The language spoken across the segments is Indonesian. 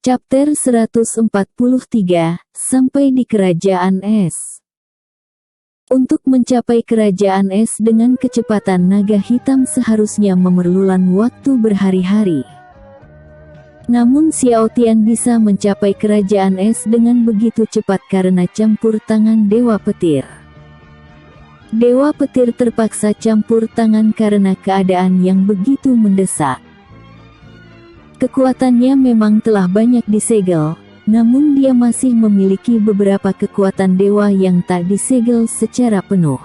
Chapter 143, sampai di Kerajaan Es. Untuk mencapai Kerajaan Es dengan kecepatan naga hitam seharusnya memerlukan waktu berhari-hari. Namun Xiao Tian bisa mencapai Kerajaan Es dengan begitu cepat karena campur tangan Dewa Petir. Dewa Petir terpaksa campur tangan karena keadaan yang begitu mendesak. Kekuatannya memang telah banyak disegel, namun dia masih memiliki beberapa kekuatan dewa yang tak disegel secara penuh.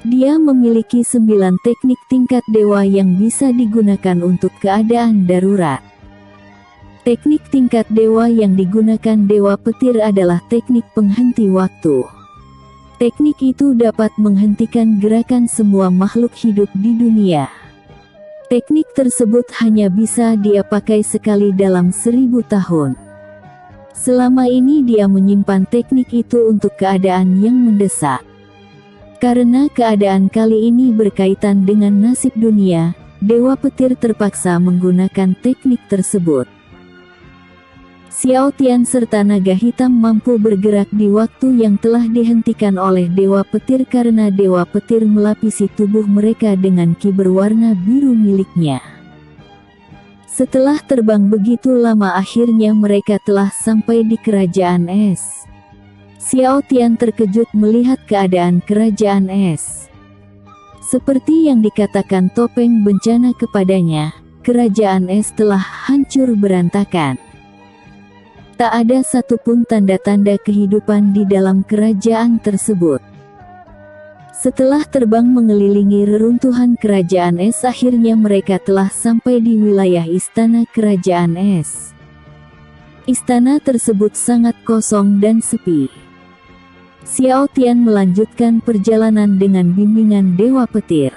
Dia memiliki 9 teknik tingkat dewa yang bisa digunakan untuk keadaan darurat. Teknik tingkat dewa yang digunakan Dewa Petir adalah teknik penghenti waktu. Teknik itu dapat menghentikan gerakan semua makhluk hidup di dunia. Teknik tersebut hanya bisa dia pakai sekali dalam 1000 tahun. Selama ini dia menyimpan teknik itu untuk keadaan yang mendesak. Karena keadaan kali ini berkaitan dengan nasib dunia, Dewa Petir terpaksa menggunakan teknik tersebut. Xiao Tian serta naga hitam mampu bergerak di waktu yang telah dihentikan oleh Dewa Petir karena Dewa Petir melapisi tubuh mereka dengan ki berwarna biru miliknya. Setelah terbang begitu lama akhirnya mereka telah sampai di Kerajaan Es. Xiao Tian terkejut melihat keadaan Kerajaan Es. Seperti yang dikatakan topeng bencana kepadanya, Kerajaan Es telah hancur berantakan. Tak ada satupun tanda-tanda kehidupan di dalam kerajaan tersebut. Setelah terbang mengelilingi reruntuhan Kerajaan Es, akhirnya mereka telah sampai di wilayah Istana Kerajaan Es. Istana tersebut sangat kosong dan sepi. Xiao Tian melanjutkan perjalanan dengan bimbingan Dewa Petir.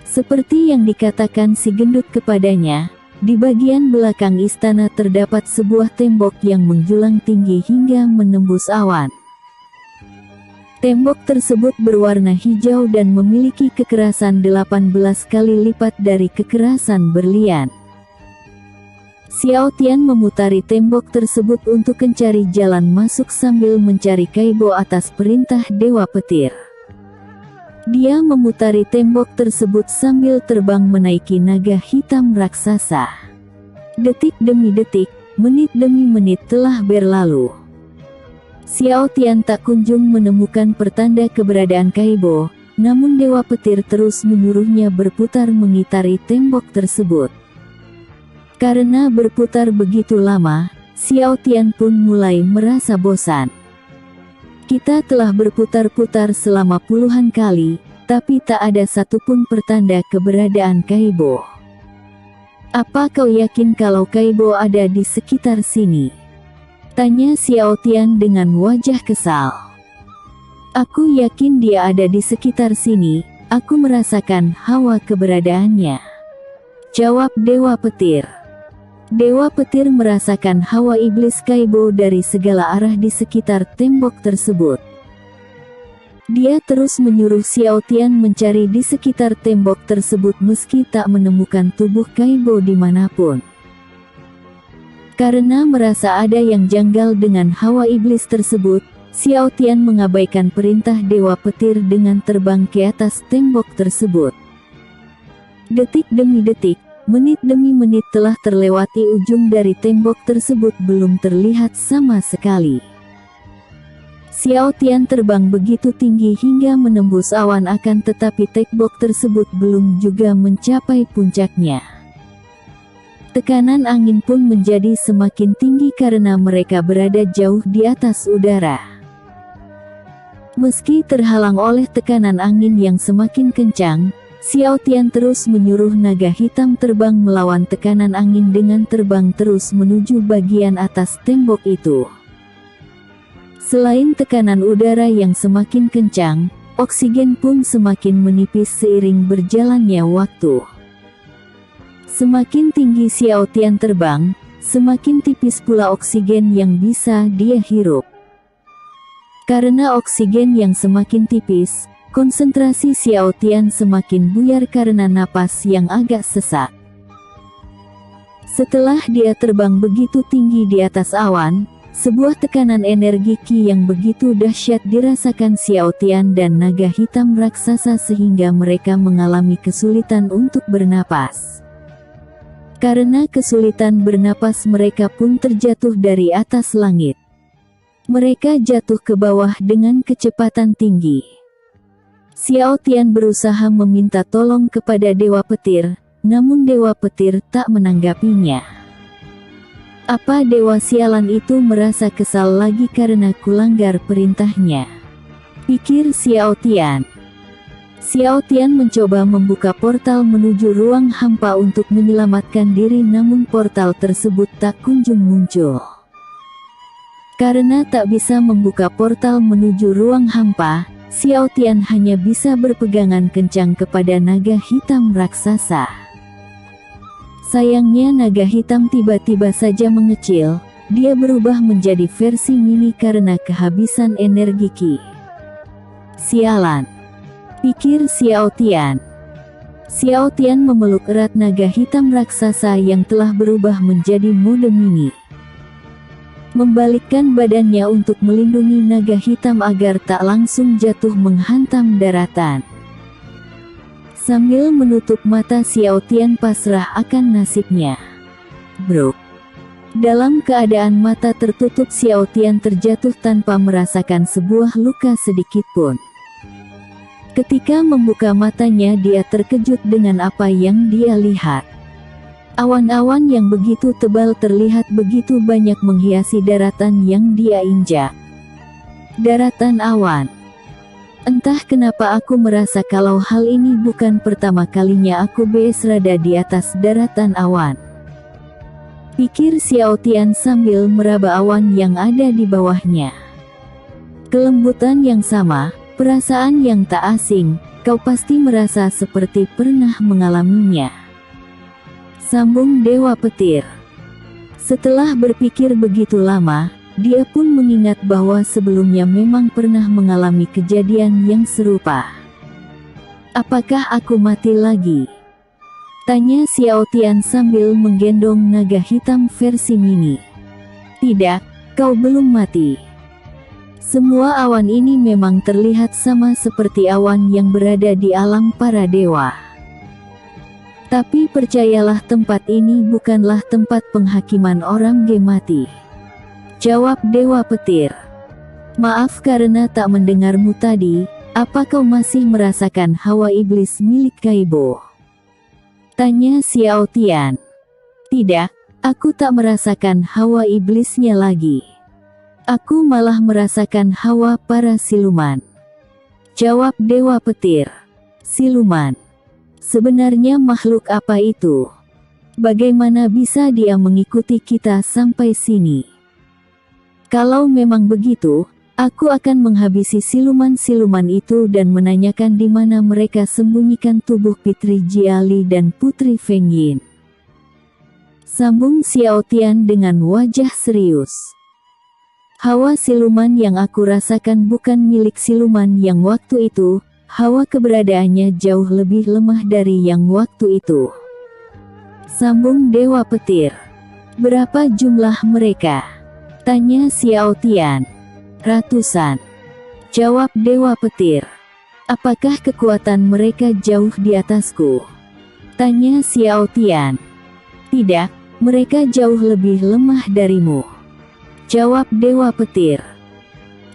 Seperti yang dikatakan si gendut kepadanya, di bagian belakang istana terdapat sebuah tembok yang menjulang tinggi hingga menembus awan. Tembok tersebut berwarna hijau dan memiliki kekerasan 18 kali lipat dari kekerasan berlian. Xiao Tian memutari tembok tersebut untuk mencari jalan masuk sambil mencari Kaibo atas perintah Dewa Petir. Dia memutari tembok tersebut sambil terbang menaiki naga hitam raksasa. Detik demi detik, menit demi menit telah berlalu. Xiao Tian tak kunjung menemukan pertanda keberadaan Kaibo, namun Dewa Petir terus menyuruhnya berputar mengitari tembok tersebut. Karena berputar begitu lama, Xiao Tian pun mulai merasa bosan. Kita telah berputar-putar selama puluhan kali, tapi tak ada satupun pertanda keberadaan Kaibo. Apa kau yakin kalau Kaibo ada di sekitar sini? Tanya Xiao Tian dengan wajah kesal. Aku yakin dia ada di sekitar sini, aku merasakan hawa keberadaannya. Jawab Dewa Petir. Dewa Petir merasakan hawa iblis Kaibo dari segala arah di sekitar tembok tersebut. Dia terus menyuruh Xiao Tian mencari di sekitar tembok tersebut meski tak menemukan tubuh Kaibo dimanapun. Karena merasa ada yang janggal dengan hawa iblis tersebut, Xiao Tian mengabaikan perintah Dewa Petir dengan terbang ke atas tembok tersebut. Detik demi detik, menit demi menit telah terlewati, ujung dari tembok tersebut belum terlihat sama sekali. Xiao Tian terbang begitu tinggi hingga menembus awan, akan tetapi tembok tersebut belum juga mencapai puncaknya. Tekanan angin pun menjadi semakin tinggi karena mereka berada jauh di atas udara. Meski terhalang oleh tekanan angin yang semakin kencang, Xiao Tian terus menyuruh naga hitam terbang melawan tekanan angin dengan terbang terus menuju bagian atas tembok itu. Selain tekanan udara yang semakin kencang, oksigen pun semakin menipis seiring berjalannya waktu. Semakin tinggi Xiao Tian terbang, semakin tipis pula oksigen yang bisa dia hirup. Karena oksigen yang semakin tipis, konsentrasi Xiao Tian semakin buyar karena napas yang agak sesak. Setelah dia terbang begitu tinggi di atas awan, sebuah tekanan energi Qi yang begitu dahsyat dirasakan Xiao Tian dan naga hitam raksasa sehingga mereka mengalami kesulitan untuk bernapas. Karena kesulitan bernapas mereka pun terjatuh dari atas langit. Mereka jatuh ke bawah dengan kecepatan tinggi. Xiao Tian berusaha meminta tolong kepada Dewa Petir, namun Dewa Petir tak menanggapinya. Apa dewa sialan itu merasa kesal lagi karena kulanggar perintahnya? Pikir Xiao Tian. Xiao Tian mencoba membuka portal menuju ruang hampa untuk menyelamatkan diri, namun portal tersebut tak kunjung muncul. Karena tak bisa membuka portal menuju ruang hampa, Xiao Tian hanya bisa berpegangan kencang kepada naga hitam raksasa. Sayangnya naga hitam tiba-tiba saja mengecil, dia berubah menjadi versi mini karena kehabisan energi Qi. Sialan, pikir Xiao Tian. Xiao Tian memeluk erat naga hitam raksasa yang telah berubah menjadi mode mini. Membalikkan badannya untuk melindungi naga hitam agar tak langsung jatuh menghantam daratan. Sambil menutup mata, Xiao Tian pasrah akan nasibnya. Bro. Dalam keadaan mata tertutup, Xiao Tian terjatuh tanpa merasakan sebuah luka sedikit pun. Ketika membuka matanya, dia terkejut dengan apa yang dia lihat. Awan-awan yang begitu tebal terlihat begitu banyak menghiasi daratan yang dia injak. Daratan awan. Entah kenapa aku merasa kalau hal ini bukan pertama kalinya aku berada di atas daratan awan. Pikir Xiao Tian sambil meraba awan yang ada di bawahnya. Kelembutan yang sama, perasaan yang tak asing, kau pasti merasa seperti pernah mengalaminya. Sambung Dewa Petir. Setelah berpikir begitu lama, dia pun mengingat bahwa sebelumnya memang pernah mengalami kejadian yang serupa. Apakah aku mati lagi? Tanya Xiao Tian sambil menggendong naga hitam versi mini. Tidak, kau belum mati. Semua awan ini memang terlihat sama seperti awan yang berada di alam para dewa. Tapi percayalah, tempat ini bukanlah tempat penghakiman orang mati. Jawab Dewa Petir. Maaf karena tak mendengarmu tadi, apa kau masih merasakan hawa iblis milik Kaibo? Tanya Xiao Tian. Tidak, aku tak merasakan hawa iblisnya lagi. Aku malah merasakan hawa para siluman. Jawab Dewa Petir. Siluman. Sebenarnya makhluk apa itu? Bagaimana bisa dia mengikuti kita sampai sini? Kalau memang begitu, aku akan menghabisi siluman-siluman itu dan menanyakan di mana mereka sembunyikan tubuh Fitri Jiali dan Putri Feng Yin. Sambung Xiao Tian dengan wajah serius. Hawa siluman yang aku rasakan bukan milik siluman yang waktu itu, hawa keberadaannya jauh lebih lemah dari yang waktu itu. Sambung Dewa Petir. Berapa jumlah mereka? Tanya Xiao Tian. Ratusan. Jawab Dewa Petir. Apakah kekuatan mereka jauh di atasku? Tanya Xiao Tian. Tidak, mereka jauh lebih lemah darimu. Jawab Dewa Petir.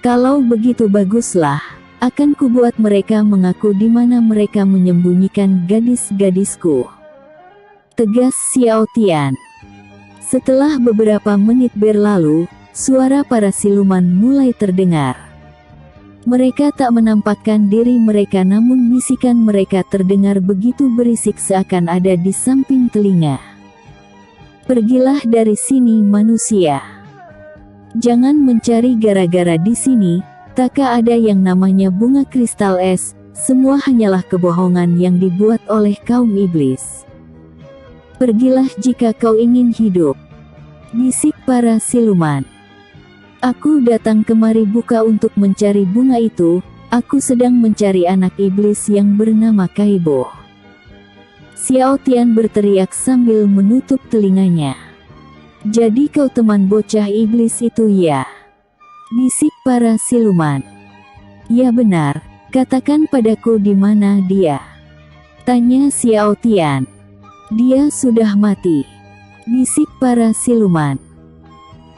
Kalau begitu baguslah, akan kubuat mereka mengaku di mana mereka menyembunyikan gadis-gadisku. Tegas Xiao Tian. Setelah beberapa menit berlalu, suara para siluman mulai terdengar. Mereka tak menampakkan diri mereka, namun bisikan mereka terdengar begitu berisik seakan ada di samping telinga. Pergilah dari sini manusia. Jangan mencari gara-gara di sini, takkah ada yang namanya bunga kristal es, semua hanyalah kebohongan yang dibuat oleh kaum iblis. Pergilah jika kau ingin hidup. Bisik para siluman. Aku datang kemari bukan untuk mencari bunga itu, aku sedang mencari anak iblis yang bernama Kaibo. Xiao Tian berteriak sambil menutup telinganya. Jadi kau teman bocah iblis itu ya? Bisik para siluman. Ya benar, katakan padaku di mana dia? Tanya Xiao Tian. Dia sudah mati. Bisik para siluman.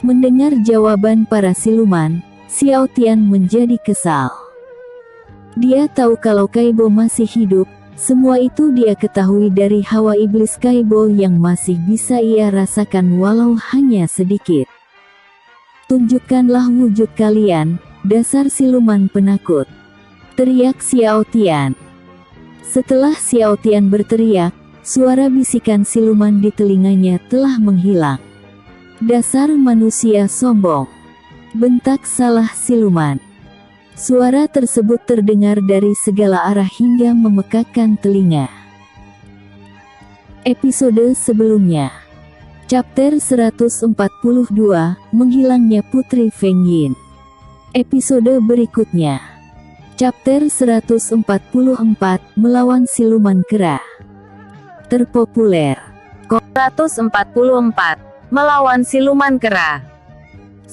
Mendengar jawaban para siluman, Xiao Tian menjadi kesal. Dia tahu kalau Kaibo masih hidup. Semua itu dia ketahui dari hawa iblis Kaibo yang masih bisa ia rasakan walau hanya sedikit. Tunjukkanlah wujud kalian, dasar siluman penakut. Teriak Xiao Tian. Setelah Xiao Tian berteriak, suara bisikan siluman di telinganya telah menghilang. Dasar manusia sombong. Bentak salah siluman. Suara tersebut terdengar dari segala arah hingga memekakkan telinga. Episode sebelumnya. Chapter 142, Menghilangnya Putri Feng Yin. Episode berikutnya. Chapter 144, Melawan Siluman Kera. Terpopuler. 144, Melawan Siluman Kera.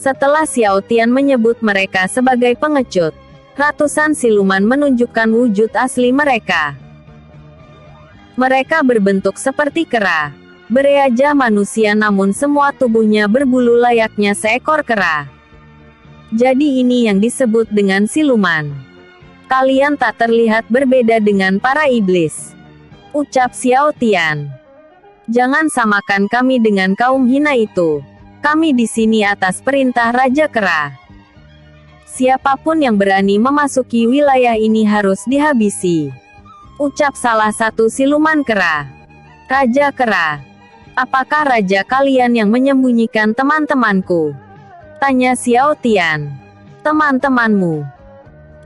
Setelah Xiao Tian menyebut mereka sebagai pengecut, ratusan siluman menunjukkan wujud asli mereka. Mereka berbentuk seperti kera, berwajah manusia namun semua tubuhnya berbulu layaknya seekor kera. Jadi ini yang disebut dengan siluman. Kalian tak terlihat berbeda dengan para iblis, ucap Xiao Tian. Jangan samakan kami dengan kaum hina itu. Kami di sini atas perintah Raja Kera. Siapapun yang berani memasuki wilayah ini harus dihabisi, ucap salah satu siluman kera. Raja Kera, apakah raja kalian yang menyembunyikan teman-temanku? Tanya Xiao Tian. Teman-temanmu.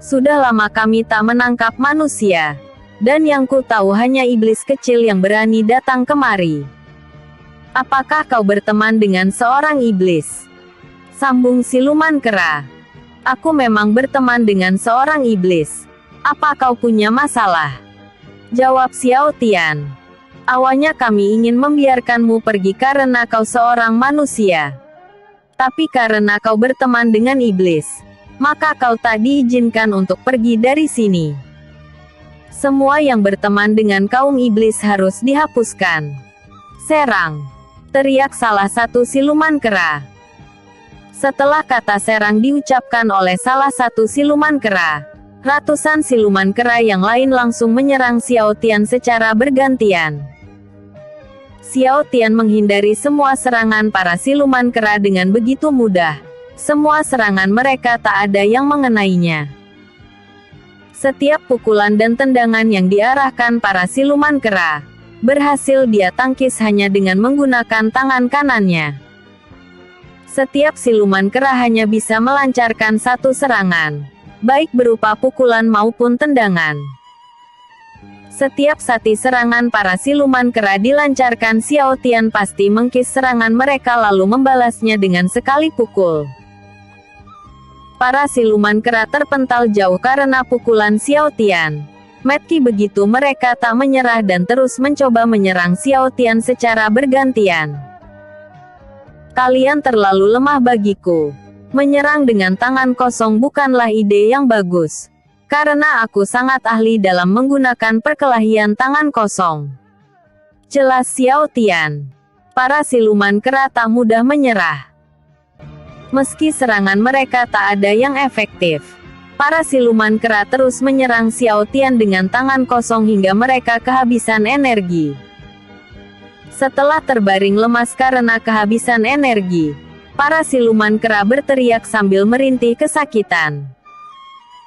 Sudah lama kami tak menangkap manusia, dan yang ku tahu hanya iblis kecil yang berani datang kemari. Apakah kau berteman dengan seorang iblis? Sambung siluman kera. Aku memang berteman dengan seorang iblis. Apa kau punya masalah? Jawab Xiao Tian. Awalnya kami ingin membiarkanmu pergi karena kau seorang manusia. Tapi karena kau berteman dengan iblis, maka kau tak diizinkan untuk pergi dari sini. Semua yang berteman dengan kaum iblis harus dihapuskan. Serang. Teriak salah satu siluman kera. Setelah kata serang diucapkan oleh salah satu siluman kera, ratusan siluman kera yang lain langsung menyerang Xiao Tian secara bergantian. Xiao Tian menghindari semua serangan para siluman kera dengan begitu mudah. Semua serangan mereka tak ada yang mengenainya. Setiap pukulan dan tendangan yang diarahkan para siluman kera berhasil dia tangkis hanya dengan menggunakan tangan kanannya. Setiap siluman kera hanya bisa melancarkan satu serangan, baik berupa pukulan maupun tendangan. Setiap sati serangan para siluman kera dilancarkan, Xiao Tian pasti mengkis serangan mereka lalu membalasnya dengan sekali pukul. Para siluman kera terpental jauh karena pukulan Xiao Tian. Meski begitu mereka tak menyerah dan terus mencoba menyerang Xiao Tian secara bergantian. Kalian terlalu lemah bagiku. Menyerang dengan tangan kosong bukanlah ide yang bagus. Karena aku sangat ahli dalam menggunakan perkelahian tangan kosong. Jelas Xiao Tian. Para siluman kera tak mudah menyerah. Meski serangan mereka tak ada yang efektif, para siluman kera terus menyerang Xiao Tian dengan tangan kosong hingga mereka kehabisan energi. Setelah terbaring lemas karena kehabisan energi, para siluman kera berteriak sambil merintih kesakitan.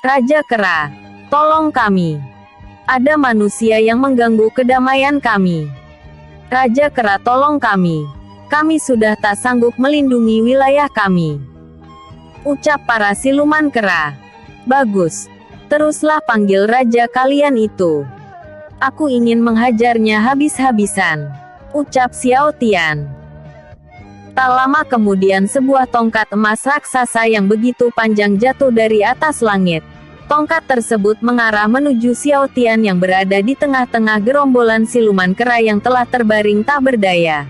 Raja Kera, tolong kami. Ada manusia yang mengganggu kedamaian kami. Raja Kera, tolong kami. Kami sudah tak sanggup melindungi wilayah kami. Ucap para siluman kera. Bagus. Teruslah panggil raja kalian itu. Aku ingin menghajarnya habis-habisan. Ucap Xiao Tian. Tak lama kemudian sebuah tongkat emas raksasa yang begitu panjang jatuh dari atas langit. Tongkat tersebut mengarah menuju Xiao Tian yang berada di tengah-tengah gerombolan siluman kera yang telah terbaring tak berdaya.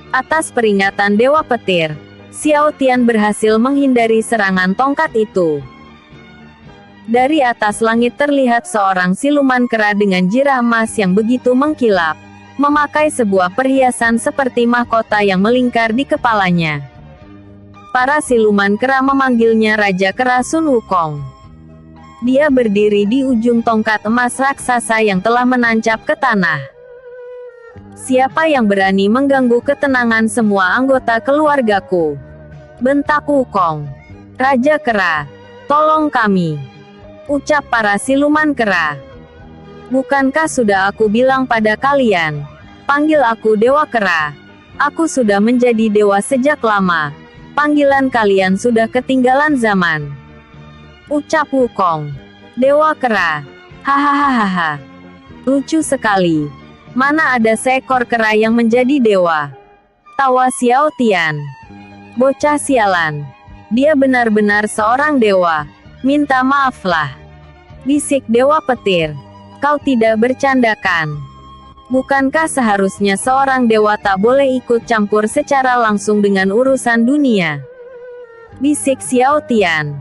Atas peringatan Dewa Petir, Xiao Tian berhasil menghindari serangan tongkat itu. Dari atas langit terlihat seorang siluman kera dengan jirah emas yang begitu mengkilap, memakai sebuah perhiasan seperti mahkota yang melingkar di kepalanya. Para siluman kera memanggilnya Raja Kera Sun Wukong. Dia berdiri di ujung tongkat emas raksasa yang telah menancap ke tanah. Siapa yang berani mengganggu ketenangan semua anggota keluargaku? Bentak Wukong. Raja Kera, tolong kami, ucap para siluman kera. Bukankah sudah aku bilang pada kalian, panggil aku Dewa Kera. Aku sudah menjadi dewa sejak lama. Panggilan kalian sudah ketinggalan zaman, ucap Wukong. Dewa Kera. Hahaha. Lucu sekali. Mana ada seekor kera yang menjadi dewa? Tawa Xiao Tian. Bocah sialan. Dia benar-benar seorang dewa. Minta maaflah, bisik Dewa Petir. Kau tidak bercandakan. Bukankah seharusnya seorang dewa tak boleh ikut campur secara langsung dengan urusan dunia? Bisik Xiao Tian.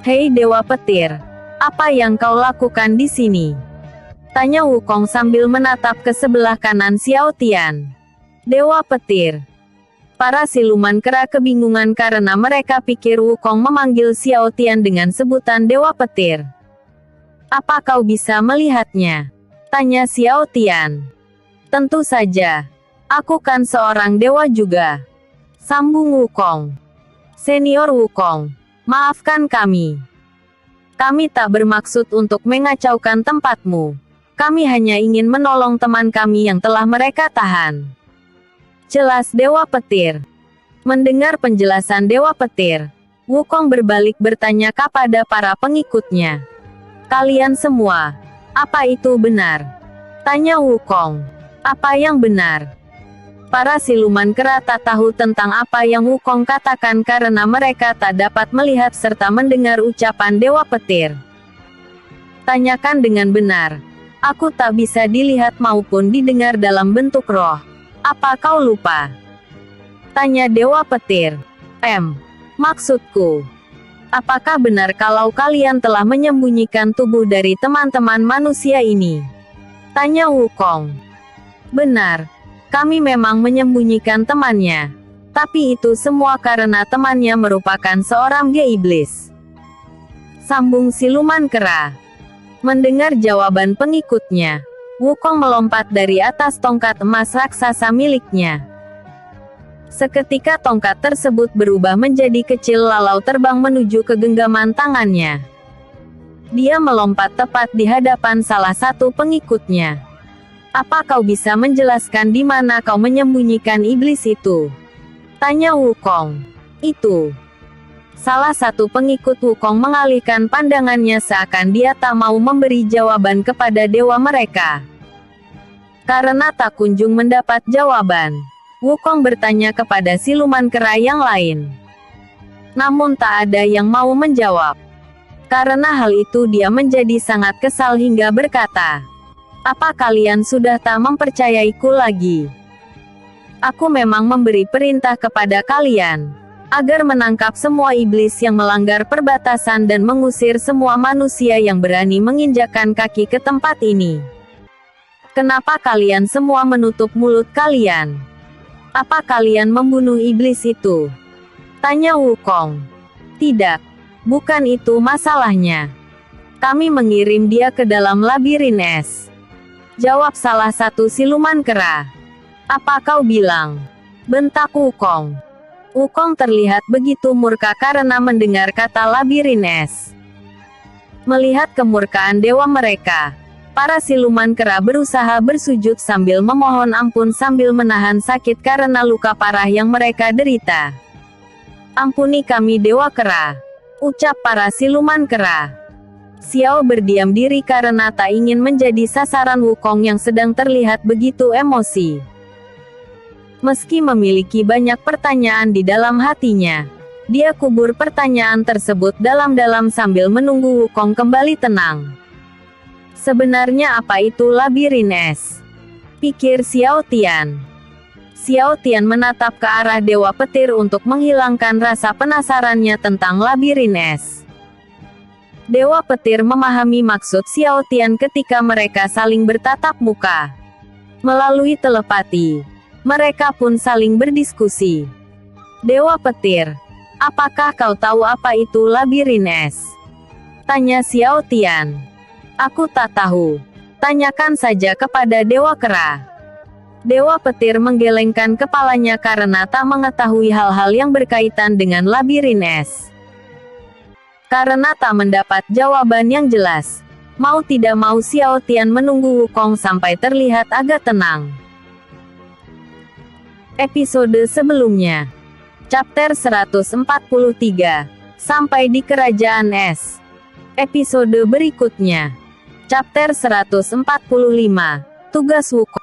Hei Dewa Petir, apa yang kau lakukan di sini? Tanya Wukong sambil menatap ke sebelah kanan Xiao Tian. Dewa Petir. Para siluman kera kebingungan karena mereka pikir Wukong memanggil Xiao Tian dengan sebutan Dewa Petir. Apa kau bisa melihatnya? Tanya Xiao Tian. Tentu saja. Aku kan seorang dewa juga, sambung Wukong. Senior Wukong, maafkan kami. Kami tak bermaksud untuk mengacaukan tempatmu. Kami hanya ingin menolong teman kami yang telah mereka tahan. Jelas Dewa Petir. Mendengar penjelasan Dewa Petir, Wukong berbalik bertanya kepada para pengikutnya. Kalian semua, apa itu benar? Tanya Wukong. Apa yang benar? Para siluman kera tak tahu tentang apa yang Wukong katakan karena mereka tak dapat melihat serta mendengar ucapan Dewa Petir. Tanyakan dengan benar. Aku tak bisa dilihat maupun didengar dalam bentuk roh. Apa kau lupa? Tanya Dewa Petir. Maksudku, apakah benar kalau kalian telah menyembunyikan tubuh dari teman-teman manusia ini? Tanya Wukong. Benar. Kami memang menyembunyikan temannya. Tapi itu semua karena temannya merupakan seorang ge-iblis, sambung siluman kera. Mendengar jawaban pengikutnya, Wukong melompat dari atas tongkat emas raksasa miliknya. Seketika tongkat tersebut berubah menjadi kecil lalu terbang menuju ke genggaman tangannya. Dia melompat tepat di hadapan salah satu pengikutnya. Apa kau bisa menjelaskan di mana kau menyembunyikan iblis itu? Tanya Wukong. Itu. Salah satu pengikut Wukong mengalihkan pandangannya seakan dia tak mau memberi jawaban kepada dewa mereka. Karena tak kunjung mendapat jawaban, Wukong bertanya kepada siluman kera yang lain. Namun tak ada yang mau menjawab. Karena hal itu dia menjadi sangat kesal hingga berkata, apa kalian sudah tak mempercayaiku lagi? Aku memang memberi perintah kepada kalian, agar menangkap semua iblis yang melanggar perbatasan dan mengusir semua manusia yang berani menginjakkan kaki ke tempat ini. Kenapa kalian semua menutup mulut kalian? Apa kalian membunuh iblis itu? Tanya Wukong. Tidak, bukan itu masalahnya. Kami mengirim dia ke dalam labirin es. Jawab salah satu siluman kera. Apa kau bilang? Bentak Wukong. Wukong terlihat begitu murka karena mendengar kata labirin es. Melihat kemurkaan dewa mereka, para siluman kera berusaha bersujud sambil memohon ampun sambil menahan sakit karena luka parah yang mereka derita. Ampuni kami Dewa Kera, ucap para siluman kera. Xiao berdiam diri karena tak ingin menjadi sasaran Wukong yang sedang terlihat begitu emosi. Meski memiliki banyak pertanyaan di dalam hatinya, Dia kubur pertanyaan tersebut dalam-dalam sambil menunggu Wukong kembali tenang. Sebenarnya apa itu labirin es? Pikir Xiao Tian. Xiao Tian menatap ke arah Dewa Petir untuk menghilangkan rasa penasarannya tentang labirin es. Dewa Petir memahami maksud Xiao Tian ketika mereka saling bertatap muka. Melalui telepati, mereka pun saling berdiskusi. Dewa Petir, apakah kau tahu apa itu labirin es? Tanya Xiao Tian. Aku tak tahu. Tanyakan saja kepada Dewa Kera. Dewa Petir menggelengkan kepalanya karena tak mengetahui hal-hal yang berkaitan dengan labirin es. Karena tak mendapat jawaban yang jelas, mau tidak mau Xiao Tian menunggu Wukong sampai terlihat agak tenang. Episode sebelumnya. Chapter 143. Sampai di Kerajaan Es. Episode berikutnya. Chapter 145. Tugas Wukong.